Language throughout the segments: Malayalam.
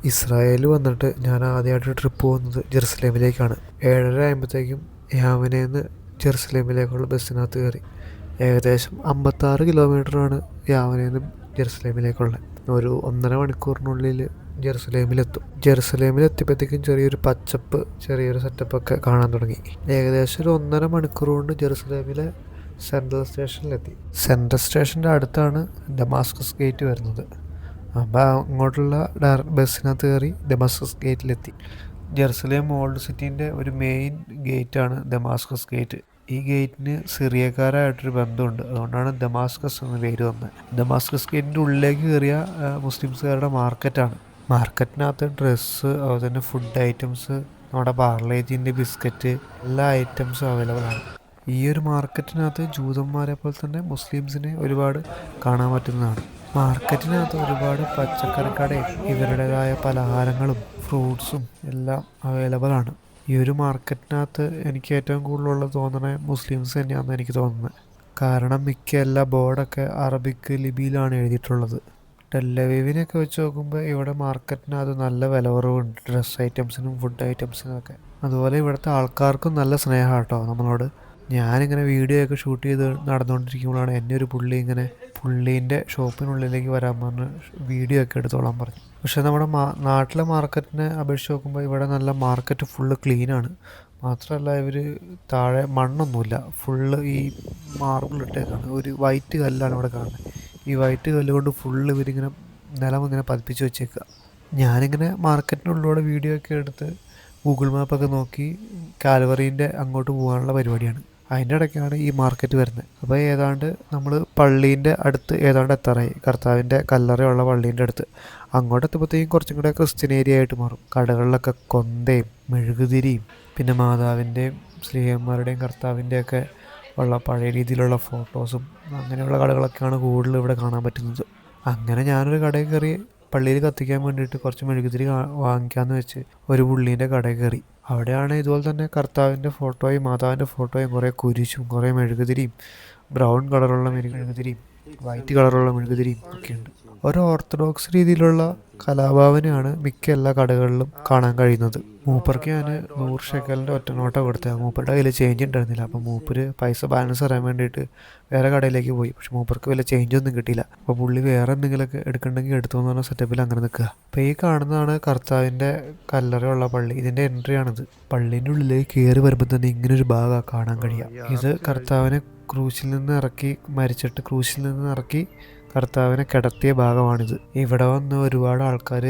ഇസ്രായേൽ വന്നിട്ട് ഞാൻ ആദ്യമായിട്ട് ട്രിപ്പ് പോകുന്നത് ജെറുസലേമിലേക്കാണ്. 7:30 ആകുമ്പോഴത്തേക്കും യാവനേന്ന് ജെറുസലേമിലേക്കുള്ള ബസ്സിനകത്ത് കയറി. ഏകദേശം 56 കിലോമീറ്ററാണ് യാവനേന്ന് ജെറുസലേമിലേക്കുള്ളത്. ഒരു 1.5 മണിക്കൂറിനുള്ളിൽ ജെറുസലേമിലെത്തിയപ്പോഴത്തേക്കും ചെറിയൊരു പച്ചപ്പ്, ചെറിയൊരു സെറ്റപ്പൊക്കെ കാണാൻ തുടങ്ങി. ഏകദേശം ഒരു 1.5 മണിക്കൂർ കൊണ്ട് ജെറുസലേമിലെ സെൻട്രൽ സ്റ്റേഷനിലെത്തി. സെൻട്രൽ സ്റ്റേഷൻ്റെ അടുത്താണ് ഡമാസ്കസ് ഗേറ്റ് വരുന്നത്. അപ്പോൾ അങ്ങോട്ടുള്ള ഡയറക്റ്റ് ബസ്സിനകത്ത് കയറി ഡമാസ്കസ് ഗേറ്റിലെത്തി. ജെറുസലേം ഓൾഡ് സിറ്റീൻ്റെ ഒരു മെയിൻ ഗേറ്റാണ് ഡമാസ്കസ് ഗേറ്റ്. ഈ ഗേറ്റിന് സിറിയക്കാരായിട്ടൊരു ബന്ധമുണ്ട്, അതുകൊണ്ടാണ് ഡമാസ്കസ് എന്ന പേര് വന്നത്. ഡമാസ്കസ് ഗേറ്റിൻ്റെ ഉള്ളിലേക്ക് കയറിയ മുസ്ലിംസുകാരുടെ മാർക്കറ്റാണ്. മാർക്കറ്റിനകത്ത് ഡ്രസ്സ്, അതുപോലെ തന്നെ ഫുഡ് ഐറ്റംസ്, നമ്മുടെ പാർലേജിൻ്റെ ബിസ്ക്കറ്റ്, എല്ലാ ഐറ്റംസും അവൈലബിൾ ആണ്. ഈ ഒരു മാർക്കറ്റിനകത്ത് ജൂതന്മാരെ പോലെ തന്നെ മുസ്ലിംസിനെ ഒരുപാട് കാണാൻ പറ്റുന്നതാണ്. മാർക്കറ്റിനകത്ത് ഒരുപാട് പച്ചക്കറിക്കടയും ഇവരുടേതായ പലഹാരങ്ങളും ഫ്രൂട്ട്സും എല്ലാം അവൈലബിൾ ആണ്. ഈ ഒരു മാർക്കറ്റിനകത്ത് എനിക്ക് ഏറ്റവും കൂടുതലുള്ള തോന്നുന്നത് മുസ്ലിംസ് തന്നെയാണെന്ന് എനിക്ക് തോന്നുന്നത്. കാരണം മിക്ക എല്ലാ ബോർഡൊക്കെ അറബിക് ലിപിയിലാണ് എഴുതിയിട്ടുള്ളത്. ടെല്ലവീവിനൊക്കെ വെച്ച് നോക്കുമ്പോൾ ഇവിടെ മാർക്കറ്റിനകത്ത് നല്ല വില കുറവുണ്ട് ഡ്രസ്സ് ഐറ്റംസിനും ഫുഡ് ഐറ്റംസിനും ഒക്കെ. അതുപോലെ ഇവിടുത്തെ ആൾക്കാർക്കും നല്ല സ്നേഹം കേട്ടോ നമ്മളോട്. ഞാനിങ്ങനെ വീഡിയോ ഒക്കെ ഷൂട്ട് ചെയ്ത് നടന്നുകൊണ്ടിരിക്കുമ്പോഴാണ് എന്നെ ഒരു പുള്ളീൻ്റെ ഷോപ്പിനുള്ളിലേക്ക് വരാൻ പറഞ്ഞ് വീഡിയോ ഒക്കെ എടുത്തോളാൻ പറഞ്ഞു. പക്ഷേ നമ്മുടെ നാട്ടിലെ മാർക്കറ്റിനെ അപേക്ഷിച്ച് നോക്കുമ്പോൾ ഇവിടെ നല്ല മാർക്കറ്റ് ഫുള്ള് ക്ലീനാണ്. മാത്രമല്ല ഇവർ താഴെ മണ്ണൊന്നുമില്ല, ഫുള്ള് ഈ മാർബിൾ ഇട്ടേക്കാണ്. ഒരു വൈറ്റ് കല്ലാണ് ഇവിടെ കാണുന്നത്. ഈ വൈറ്റ് കല്ല് കൊണ്ട് ഫുള്ള് ഇവരിങ്ങനെ നിലമിങ്ങനെ പതിപ്പിച്ച് വെച്ചേക്കുക. ഞാനിങ്ങനെ മാർക്കറ്റിനുള്ളിലൂടെ വീഡിയോ ഒക്കെ എടുത്ത് ഗൂഗിൾ മാപ്പൊക്കെ നോക്കി കാൽവറീൻ്റെ അങ്ങോട്ട് പോകാനുള്ള പരിപാടിയാണ്. അതിൻ്റെ ഇടയ്ക്കാണ് ഈ മാർക്കറ്റ് വരുന്നത്. അപ്പോൾ ഏതാണ്ട് നമ്മൾ പള്ളീൻ്റെ അടുത്ത് ഏതാണ്ട് എത്താറായി, കർത്താവിൻ്റെ കല്ലറയുള്ള പള്ളീൻ്റെ അടുത്ത്. അങ്ങോട്ട് എത്തുമ്പോഴത്തേക്കും കുറച്ചും കൂടെ ക്രിസ്ത്യൻ ഏരിയ ആയിട്ട് മാറും. കടകളിലൊക്കെ കൊന്തയും മെഴുകുതിരിയും പിന്നെ മാതാവിൻ്റെയും സ്ത്രീയന്മാരുടെയും കർത്താവിൻ്റെയൊക്കെ ഉള്ള പഴയ രീതിയിലുള്ള ഫോട്ടോസും അങ്ങനെയുള്ള കടകളൊക്കെയാണ് കൂടുതൽ ഇവിടെ കാണാൻ പറ്റുന്നത്. അങ്ങനെ ഞാനൊരു കടയിൽ കയറി പള്ളിയിൽ കത്തിക്കാൻ വേണ്ടിയിട്ട് കുറച്ച് മെഴുകുതിരി വാങ്ങിക്കാമെന്ന് വെച്ച് ഒരു പുള്ളീൻ്റെ കടയിൽ കയറി. അവിടെയാണ് ഇതുപോലെ തന്നെ കർത്താവിൻ്റെ ഫോട്ടോയും മാതാവിൻ്റെ ഫോട്ടോയും കുറേ കുരിശും കുറേ മെഴുകുതിരിയും, ബ്രൗൺ കളറുള്ള മെഴുകുതിരിയും വൈറ്റ് കളറുള്ള മെഴുകുതിരിയും ഒക്കെയുണ്ട്. ഒരു ഓർത്തഡോക്സ് രീതിയിലുള്ള കലാഭാവനയാണ് മിക്ക എല്ലാ കടകളിലും കാണാൻ കഴിയുന്നത്. മൂപ്പർക്ക് ഞാൻ 100 ഷെക്കലിൻ്റെ ഒറ്റ നോട്ട കൊടുത്തത്. മൂപ്പരുടെ കയ്യിൽ ചേഞ്ച് ഉണ്ടായിരുന്നില്ല. അപ്പം മൂപ്പര് പൈസ ബാലൻസ് അറിയാൻ വേണ്ടിയിട്ട് വേറെ കടയിലേക്ക് പോയി. പക്ഷെ മൂപ്പർക്ക് വലിയ ചേഞ്ചൊന്നും കിട്ടിയില്ല. അപ്പോൾ പുള്ളി വേറെ എന്തെങ്കിലുമൊക്കെ എടുക്കണമെങ്കിൽ എടുത്തു എന്ന് പറഞ്ഞ സെറ്റപ്പിൽ അങ്ങനെ നിൽക്കുക. അപ്പോൾ ഈ കാണുന്നതാണ് കർത്താവിൻ്റെ കല്ലറയുള്ള പള്ളി. ഇതിൻ്റെ എൻട്രി ആണിത്. പള്ളീൻ്റെ ഉള്ളിലേക്ക് കയറി വരുമ്പോൾ തന്നെ ഇങ്ങനൊരു ഭാഗമാണ് കാണാൻ കഴിയുക. ഇത് കർത്താവിനെ ക്രൂശിൽ നിന്ന് ഇറക്കി കർത്താവിനെ കിടത്തിയ ഭാഗമാണിത്. ഇവിടെ വന്ന് ഒരുപാട് ആൾക്കാർ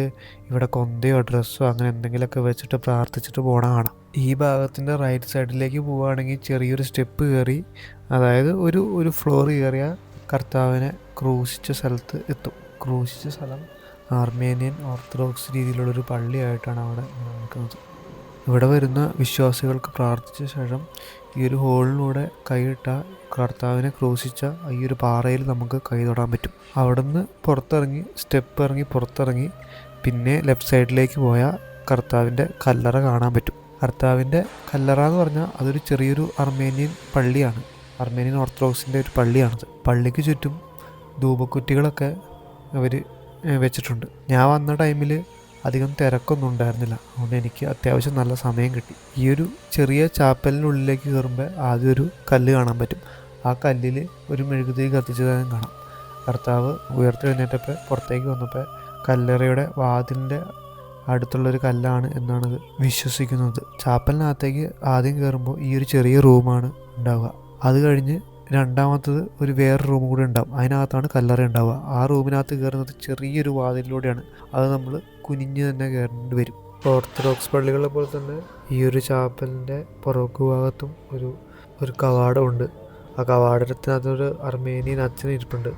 ഇവിടെ കൊന്തയോ ഡ്രസ്സോ അങ്ങനെ എന്തെങ്കിലുമൊക്കെ വെച്ചിട്ട് പ്രാർത്ഥിച്ചിട്ട് പോകണ കാണാം. ഈ ഭാഗത്തിൻ്റെ റൈറ്റ് സൈഡിലേക്ക് പോവുകയാണെങ്കിൽ ചെറിയൊരു സ്റ്റെപ്പ് കയറി, അതായത് ഒരു ഫ്ലോർ കയറിയ കർത്താവിനെ ക്രൂശിച്ച സ്ഥലത്ത് എത്തും. ക്രൂശിച്ച സ്ഥലം ആർമേനിയൻ ഓർത്തഡോക്സ് രീതിയിലുള്ളൊരു പള്ളിയായിട്ടാണ് അവിടെ നിൽക്കുന്നത്. ഇവിടെ വരുന്ന വിശ്വാസികൾക്ക് പ്രാർത്ഥിച്ച ശേഷം ഈ ഒരു ഹോളിലൂടെ കൈയിട്ട കർത്താവിനെ ക്രൂശിച്ച ഈ ഒരു പാറയിൽ നമുക്ക് കൈ തൊടാൻ പറ്റും. അവിടുന്ന് പുറത്തിറങ്ങി പിന്നെ ലെഫ്റ്റ് സൈഡിലേക്ക് പോയാൽ കർത്താവിൻ്റെ കല്ലറ കാണാൻ പറ്റും. കർത്താവിൻ്റെ കല്ലറ എന്ന് പറഞ്ഞാൽ അതൊരു ചെറിയൊരു അർമേനിയൻ പള്ളിയാണ്. അർമേനിയൻ ഓർത്തഡോക്സിൻ്റെ ഒരു പള്ളിയാണത്. പള്ളിക്ക് ചുറ്റും ധൂപക്കുറ്റികളൊക്കെ അവർ വെച്ചിട്ടുണ്ട്. ഞാൻ വന്ന ടൈമിൽ അധികം തിരക്കൊന്നും ഉണ്ടായിരുന്നില്ല, അതുകൊണ്ട് എനിക്ക് അത്യാവശ്യം നല്ല സമയം കിട്ടി. ഈ ഒരു ചെറിയ ചാപ്പലിനുള്ളിലേക്ക് കയറുമ്പോൾ ആദ്യം ഒരു കല്ല് കാണാൻ പറ്റും. ആ കല്ലിൽ ഒരു മെഴുകുതിരി കത്തിച്ചതായും കാണാം. കർത്താവ് ഉയർത്തെഴുന്നേറ്റപ്പോൾ പുറത്തേക്ക് വന്നപ്പോൾ കല്ലറയുടെ വാതിലിൻ്റെ അടുത്തുള്ളൊരു കല്ലാണ് എന്നാണ് വിശ്വസിക്കുന്നത്. ചാപ്പലിനകത്തേക്ക് ആദ്യം കയറുമ്പോൾ ഈ ഒരു ചെറിയ റൂമാണ് ഉണ്ടാവുക. അത് കഴിഞ്ഞ് രണ്ടാമത്തത് വേറെ റൂം കൂടി ഉണ്ടാവും. അതിനകത്താണ് കല്ലറ ഉണ്ടാവുക. ആ റൂമിനകത്ത് കയറുന്നത് ചെറിയൊരു വാതിലിലൂടെയാണ്. അത് നമ്മൾ കുനിഞ്ഞ് തന്നെ കയറേണ്ടി വരും. ഓർത്തഡോക്സ് പള്ളികളെ പോലെ തന്നെ ഈ ഒരു ചാപ്പലിൻ്റെ പുറകു ഭാഗത്തും ഒരു കവാടമുണ്ട്. ആ കവാടത്തിനകത്തൊരു അർമേനിയൻ അച്ഛൻ ഇരിപ്പുണ്ട്.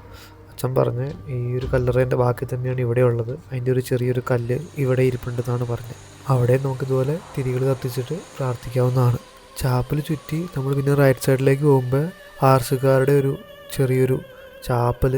അച്ഛൻ പറഞ്ഞ് ഈ ഒരു കല്ലറേൻ്റെ ബാക്കി തന്നെയാണ് ഇവിടെ ഉള്ളത്, അതിൻ്റെ ഒരു ചെറിയൊരു കല്ല് ഇവിടെ ഇരിപ്പുണ്ടെന്നാണ് പറഞ്ഞത്. അവിടെ നമുക്കിതുപോലെ തിരികൾ കത്തിച്ചിട്ട് പ്രാർത്ഥിക്കാവുന്നതാണ്. ചാപ്പൽ ചുറ്റി നമ്മൾ പിന്നെ റൈറ്റ് സൈഡിലേക്ക് പോകുമ്പോൾ ആർസുകാരുടെ ഒരു ചെറിയൊരു ചാപ്പൽ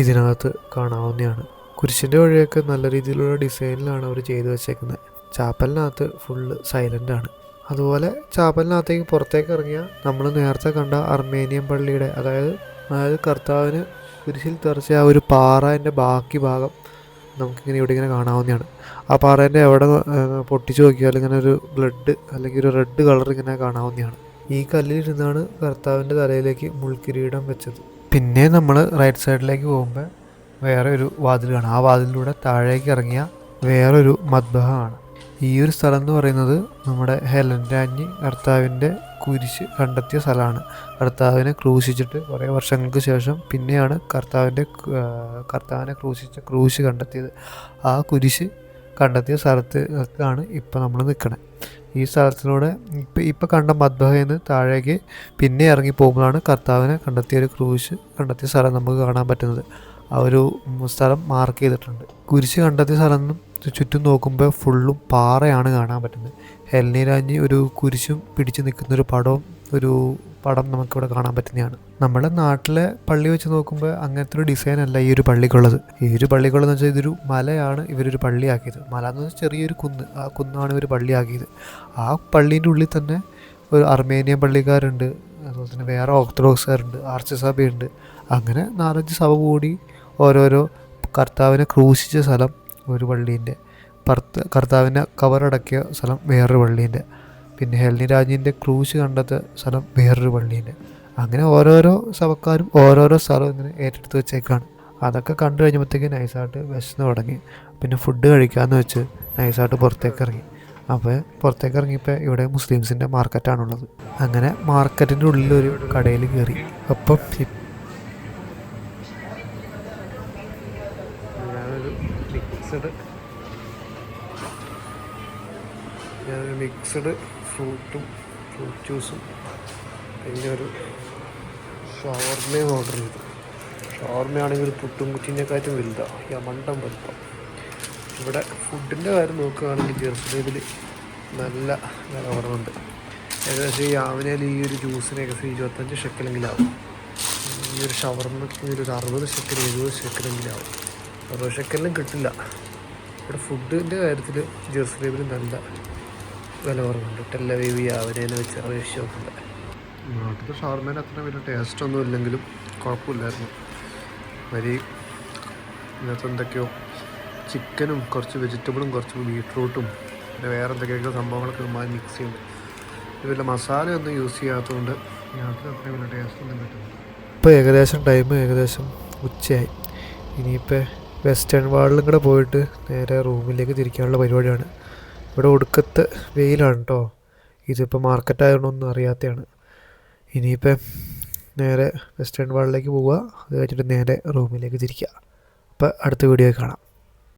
ഇതിനകത്ത് കാണാവുന്നതാണ്. കുരിശിൻ്റെ വഴിയൊക്കെ നല്ല രീതിയിലുള്ള ഡിസൈനിലാണ് അവർ ചെയ്തു വെച്ചേക്കുന്നത്. ചാപ്പലിനകത്ത് ഫുള്ള് സൈലൻ്റാണ്. അതുപോലെ ചാപ്പലിനകത്തേക്ക് പുറത്തേക്ക് ഇറങ്ങിയാൽ നമ്മൾ നേരത്തെ കണ്ട അർമേനിയൻ പള്ളിയുടെ അതായത് കർത്താവിന് കുരിശിൽ തറച്ച ആ ഒരു പാറേൻ്റെ ബാക്കി ഭാഗം നമുക്കിങ്ങനെ ഇവിടെ ഇങ്ങനെ കാണാവുന്നതാണ്. ആ പാറേൻ്റെ എവിടെ പൊട്ടിച്ച് നോക്കിയാൽ ഇങ്ങനെ ഒരു ബ്ലഡ് അല്ലെങ്കിൽ ഒരു റെഡ് കളർ ഇങ്ങനെ കാണാവുന്നതാണ്. ഈ കല്ലിലിരുന്നാണ് കർത്താവിൻ്റെ തലയിലേക്ക് മുൾക്കിരീടം വെച്ചത്. പിന്നെ നമ്മൾ റൈറ്റ് സൈഡിലേക്ക് പോകുമ്പോൾ വേറെ ഒരു വാതിൽ കാണാം. ആ വാതിലിലൂടെ താഴേക്ക് ഇറങ്ങിയ വേറൊരു മദ്ബഹ ആണ്. ഈ ഒരു സ്ഥലം എന്ന് പറയുന്നത് നമ്മുടെ ഹെലൻ രാജ്ഞി കർത്താവിൻ്റെ കുരിശ് കണ്ടെത്തിയ സ്ഥലമാണ്. കർത്താവിനെ ക്രൂശിച്ചിട്ട് കുറേ വർഷങ്ങൾക്ക് ശേഷം പിന്നെയാണ് കർത്താവിനെ ക്രൂശ് കണ്ടെത്തിയത്. ആ കുരിശ് കണ്ടെത്തിയ സ്ഥലത്താണ് ഇപ്പോൾ നമ്മൾ നിൽക്കണത്. ഈ സ്ഥലത്തിലൂടെ ഇപ്പം കണ്ട മദ്ബഹയിൽ നിന്ന് താഴേക്ക് പിന്നെ ഇറങ്ങി പോകുമ്പോഴാണ് കർത്താവിനെ കണ്ടെത്തിയ ഒരു ക്രൂശ് കണ്ടെത്തിയ സ്ഥലം നമുക്ക് കാണാൻ പറ്റുന്നത്. ആ ഒരു സ്ഥലം മാർക്ക് ചെയ്തിട്ടുണ്ട്. കുരിശ് കണ്ടെത്തിയ സ്ഥലം ചുറ്റും നോക്കുമ്പോൾ ഫുള്ളും പാറയാണ് കാണാൻ പറ്റുന്നത്. ഹെലൻ രാജ്ഞി ഒരു കുരിശും പിടിച്ച് നിൽക്കുന്നൊരു പടം നമുക്കിവിടെ കാണാൻ പറ്റുന്നതാണ്. നമ്മുടെ നാട്ടിലെ പള്ളി വെച്ച് നോക്കുമ്പോൾ അങ്ങനത്തെ ഒരു ഡിസൈൻ അല്ല ഈ ഒരു പള്ളിക്കുള്ളത്. ഈ ഒരു പള്ളിക്കുള്ളതെന്ന് വെച്ചാൽ ഇതൊരു മലയാണ് ഇവരൊരു പള്ളിയാക്കിയത്. മല എന്ന് വെച്ചാൽ ചെറിയൊരു കുന്ന്, ആ കുന്നാണ് ഇവർ പള്ളിയാക്കിയത്. ആ പള്ളീൻ്റെ ഉള്ളിൽ തന്നെ ഒരു അർമേനിയൻ പള്ളിക്കാരുണ്ട്, അതുപോലെ തന്നെ വേറെ ഓർത്തഡോക്സുകാരുണ്ട്, ആർച്ച് സഭയുണ്ട്. അങ്ങനെ 4-5 സഭ കൂടി ഓരോരോ കർത്താവിനെ ക്രൂശിച്ച സ്ഥലം ഒരു പള്ളീൻ്റെ, കർത്താവിനെ കവറടക്കിയ സ്ഥലം വേറൊരു പള്ളീൻ്റെ, പിന്നെ ഹെലൻ രാജ്ഞിൻ്റെ ക്രൂശ് കണ്ടെത്തിയ സ്ഥലം വേറൊരു പള്ളീൻ്റെ. അങ്ങനെ ഓരോരോ സഭക്കാരും ഓരോരോ സ്ഥലം ഇങ്ങനെ ഏറ്റെടുത്ത് വെച്ചേക്കാണ്. അതൊക്കെ കണ്ടു കഴിഞ്ഞപ്പോഴത്തേക്ക് നൈസായിട്ട് വിശന്ന് തുടങ്ങി. പിന്നെ ഫുഡ് കഴിക്കാമെന്ന് വെച്ച് നൈസായിട്ട് പുറത്തേക്ക് ഇറങ്ങി. അപ്പോൾ പുറത്തേക്ക് ഇറങ്ങിയപ്പോൾ ഇവിടെ മുസ്ലിംസിൻ്റെ മാർക്കറ്റാണുള്ളത്. അങ്ങനെ മാർക്കറ്റിൻ്റെ ഉള്ളിലൊരു കടയിൽ കയറി. അപ്പം ഞാനൊരു മിക്സഡ് ഫ്രൂട്ട് ജ്യൂസും പിന്നെ ഒരു ഷവർമയും ഓർഡർ ചെയ്തു. ഷവർമയാണെങ്കിൽ ഒരു പുട്ടും കുറ്റിനെക്കാട്ടും വലുതാണ്, യമണ്ടം വലുപ്പം. ഇവിടെ ഫുഡിൻ്റെ കാര്യം നോക്കുകയാണെങ്കിൽ ജെറുസലേമിൽ നല്ല വില കുറവുണ്ട്. ഏകദേശം ഈ ആവനയിൽ ഈ ഒരു ജ്യൂസിന് ഏകദേശം 25 ഷെക്കലെങ്കിലാവും. ഈ ഒരു ഷവർമയ്ക്ക് ഒരു 60 ഷെക്കൽ 70 ഷെക്കലെങ്കിലാവും. 60 ഷെക്കലിനും കിട്ടില്ല. ഇവിടെ ഫുഡിൻ്റെ കാര്യത്തിൽ ജെറുസലേമിൽ നല്ല വില കുറവുണ്ട്. ടെല്ലവീവ് ആവനേനെ വെച്ച് അപേക്ഷിച്ച് നോക്കുമ്പോൾ നാട്ടിലത്തെ ഷവർമേൻ്റെ അത്ര വലിയ ടേസ്റ്റൊന്നും ഇല്ലെങ്കിലും കുഴപ്പമില്ലായിരുന്നു. വരി ഇതിനകത്ത് എന്തൊക്കെയോ ചിക്കനും കുറച്ച് വെജിറ്റബിളും കുറച്ച് ബീട്രൂട്ടും പിന്നെ വേറെ എന്തൊക്കെയൊക്കെ സംഭവങ്ങളൊക്കെ നന്നായി മിക്സ് ചെയ്യുന്നു. ഇവരുടെ മസാലയൊന്നും യൂസ് ചെയ്യാത്തതുകൊണ്ട് നാട്ടിൽ അത്ര വലിയ ടേസ്റ്റൊന്നും കിട്ടുന്നില്ല. ഇപ്പോൾ ഏകദേശം ഉച്ചയായി. ഇനിയിപ്പോൾ വെസ്റ്റേൺ വാളിലും കൂടെ പോയിട്ട് നേരെ റൂമിലേക്ക് തിരിക്കാനുള്ള പരിപാടിയാണ്. ഇവിടെ ഒടുക്കത്തെ വെയിലാണ് കേട്ടോ. ഇതിപ്പോൾ മാർക്കറ്റായതുകൊണ്ടൊന്നും അറിയാത്തതാണ്. ഇനിയിപ്പോൾ നേരെ വെസ്റ്റേൺ വാളിലേക്ക് പോവുക, അത് കഴിഞ്ഞിട്ട് നേരെ റൂമിലേക്ക് തിരിക്കുക. അപ്പോൾ അടുത്ത വീഡിയോ കാണാം.